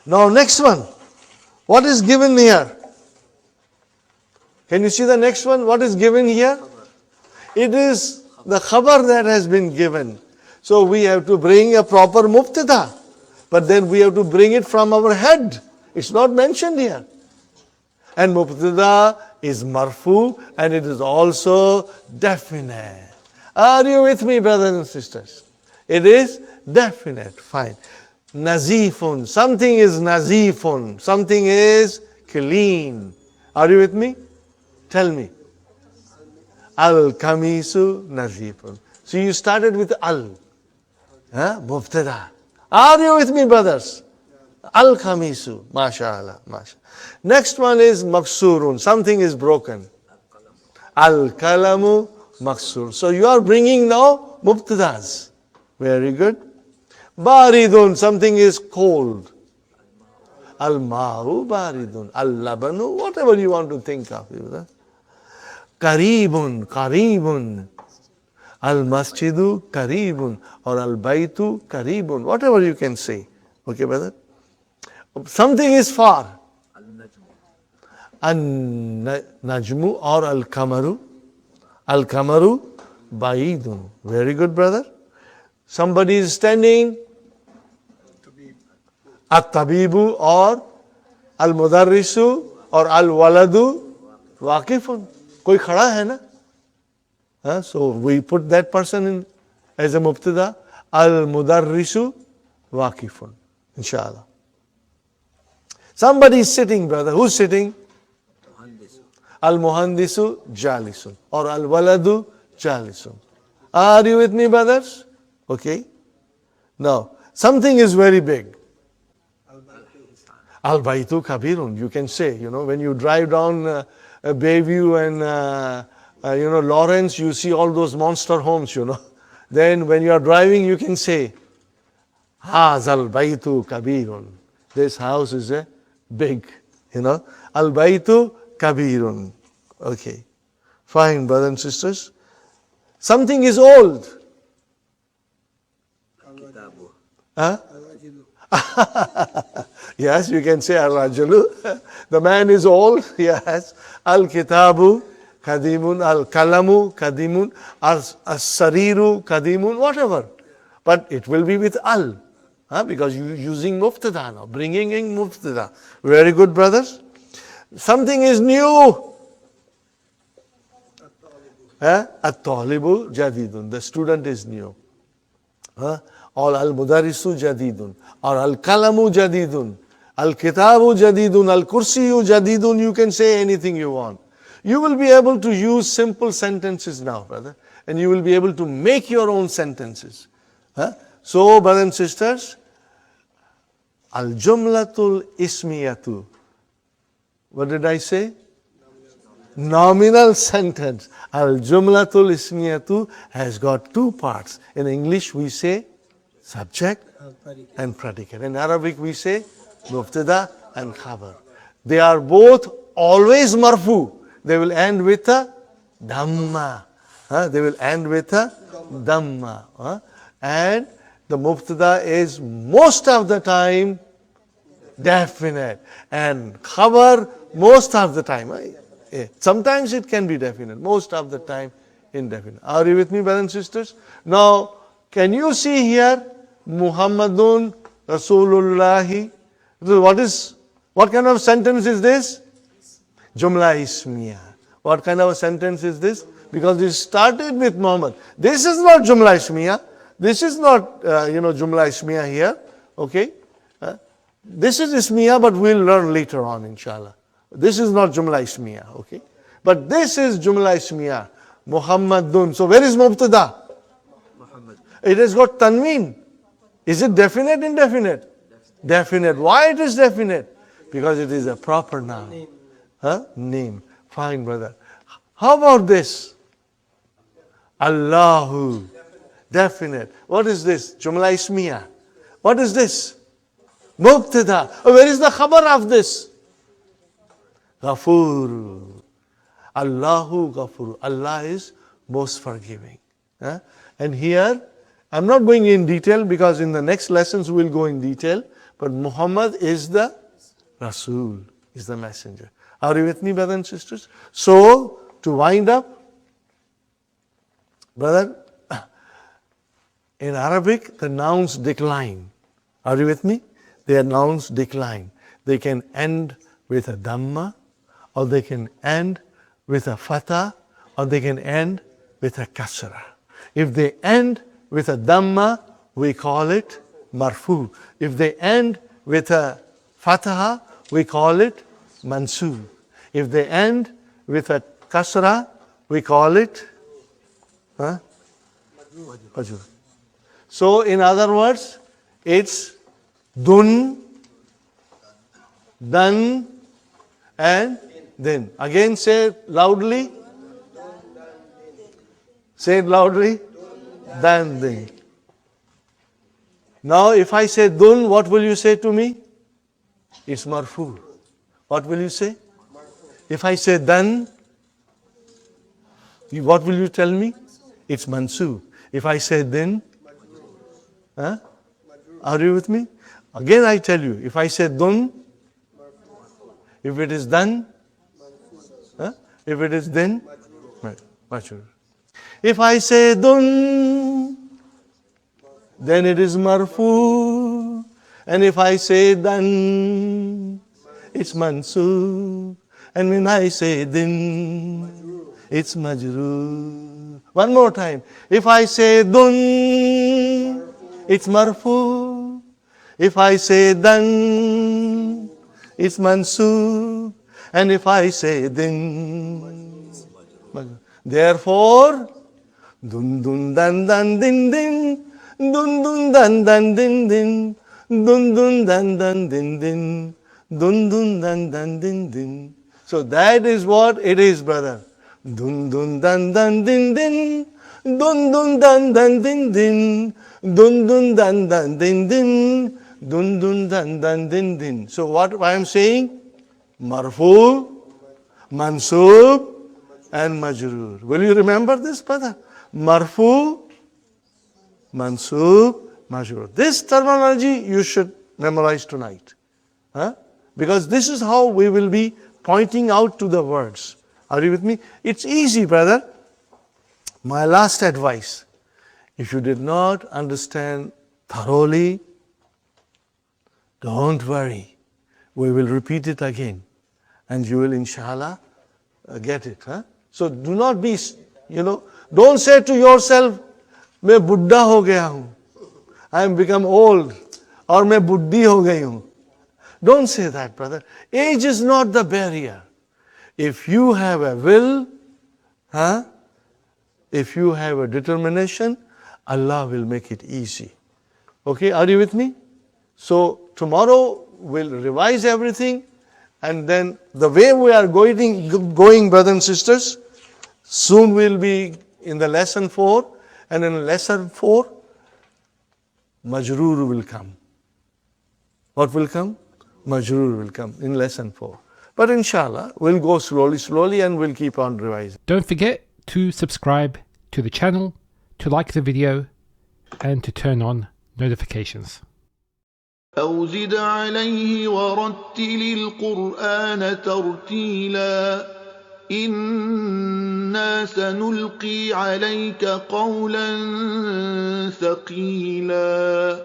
Now next one. What is given here? Can you see the next one? What is given here? It is the khabar that has been given. So we have to bring a proper mubtada. But then we have to bring it from our head. It's not mentioned here. And mubtada is marfu and it is also definite. Are you with me, brothers and sisters? It is definite. Fine. Nazifun. Something is nazifun. Something is clean. Are you with me? Tell me. Al-kamisu nazifun. So you started with al. Mubtada. Are you with me, brothers? Al-kamisu. MashaAllah. MashaAllah. Next one is maksurun. Something is broken. Al-kalamu maksur. So you are bringing now mubtadas. Very good. Baridun. Something is cold. Al-ma'u baridun. Al-labanu. Whatever you want to think of. Karibun. Karibun. Al-masjidu karibun. Or al-baytu karibun. Whatever you can say. Okay, brother? Something is far. An-najmu or al-kamaru. Al-kamaru baidun. Very good, brother. Somebody is standing. At-tabibu or al-mudarrisu or al-waladu waqifun. Koi khada hai na? So we put that person in as a mubtada. Al-mudarrisu waqifun. Inshallah. Somebody is sitting, brother. Who's sitting? Al-muhandisu jalisun or al-waladu jalisun. Are you with me, brothers? Okay. Now, something is very big. Al-baytu kabirun. You can say, when you drive down Bayview and, Lawrence, you see all those monster homes, Then when you are driving, you can say, Hazal baytu kabirun. This house is a big, Al-baytu kabirun. Okay. Fine, brothers and sisters. Something is old. Huh? Yes, you can say al-rajulu. The man is old. Yes. Al-kitabu kadimun, al-kalamu kadimun, as-sariru kadimun, whatever. But it will be with al. Because you're using mubtada now, bringing in mubtada. Very good, brothers. Something is new. At-talibu jadidun. The student is new. Or al-mudarisu jadidun. Or al-kalamu jadidun. Al-kitabu jadidun. Al-kursiyu jadidun. You can say anything you want. You will be able to use simple sentences now, brother. And you will be able to make your own sentences. So, brothers and sisters, al-jumlatul ismiyatu. What did I say? Nominal sentence. Al-jumlatul ismiyatu has got two parts. In English we say subject and predicate. In Arabic we say mubtada and khabar. They are both always marfu. They will end with a dhamma. They will end with a dhamma. And the mubtada is most of the time definite. And khabar most of the time. Sometimes it can be definite. Most of the time indefinite. Are you with me, brothers and sisters? Now, can you see here Muhammadun Rasulullahi? What kind of sentence is this? Jumla ismiya. What kind of a sentence is this? Because it started with Muhammad. This is not Jumla ismiya. This is not, Jumla ismiya here. Okay? This is ismiya, but we'll learn later on, inshallah. This is not Jumla ismiya. Okay? But this is Jumla ismiya. Muhammadun. So where is Mubtada? Muhammad. It has got tanween. Is it definite, indefinite? Definite. Why it is definite? Because it is a proper noun. Name. Fine, brother. How about this? Allahu. Definite. What is this? Jumla ismiya. What is this? Mubtada. Where is the khabar of this? Ghafur. Allahu Ghafur. Allah is most forgiving. And here, I'm not going in detail because in the next lessons we'll go in detail. but Muhammad is the Rasul, is the messenger. Are you with me, brothers and sisters? So, to wind up, brother, in Arabic, the nouns decline. Are you with me? Their nouns decline. They can end with a Dhamma, or they can end with a Fatha, or they can end with a Kasra. If they end with a Dhamma, we call it Marfu. If they end with a Fataha, we call it Mansub. If they end with a Kasra, we call it Majrur. So, in other words, it's Dun, Dan, and Din. Again, say it loudly. Say it loudly. Dan, Din. Now, if I say Dun, what will you say to me? It's Marfu. What will you say? If I say Dan, what will you tell me? It's Mansub. If I say Din, are you with me? Again I tell you, if I say Dun, if it is Dan, if it is Din, Majrur. If I say Dun, then it is Marfu. And if I say Dan, it's Mansub. And when I say Din, it's Majrur. One more time. If I say Dun, it's Marfu. If I say Dan, it's Mansub. And if I say Din, therefore, Dun Dun Dan Dan Din Din, Dun Dun Dan Dan Din Din, Dun Dun Dan Dan Din Din, Dun Dun Dan Dan Din Din. So that is what it is, brother. Dun Dun Dan Dan Din Din, Dun Dun Dan Dan Din Din, Dun Dun Dan Dan Din Din, Dun Dun Dan Dan Din Din. So what I am saying? Marfu, Mansub, and Majrur. Will you remember this, brother? Marfu, Mansub, Majrur. This terminology you should memorize tonight. Because this is how we will be pointing out to the words. Are you with me? It's easy, brother. My last advice, if you did not understand thoroughly, don't worry. We will repeat it again. And you will, inshallah, get it. So do not be, don't say to yourself, मैं बुड्ढा हो गया हूँ. I am become old. Or मैं बुड्ढी हो गई हूँ. Don't say that, brother. Age is not the barrier. If you have a will, if you have a determination, Allah will make it easy. Okay, are you with me? So tomorrow we'll revise everything, and then the way we are going, brothers and sisters, soon we'll be in the lesson 4, and in lesson 4, Majrur will come. What will come? Majrur will come in lesson 4. But inshallah, we'll go slowly, and we'll keep on revising. Don't forget to subscribe to the channel, to like the video, and to turn on notifications. أو زد عليه ورتل القرآن ترتيلا إنا سنلقي عليك قولا ثقيلا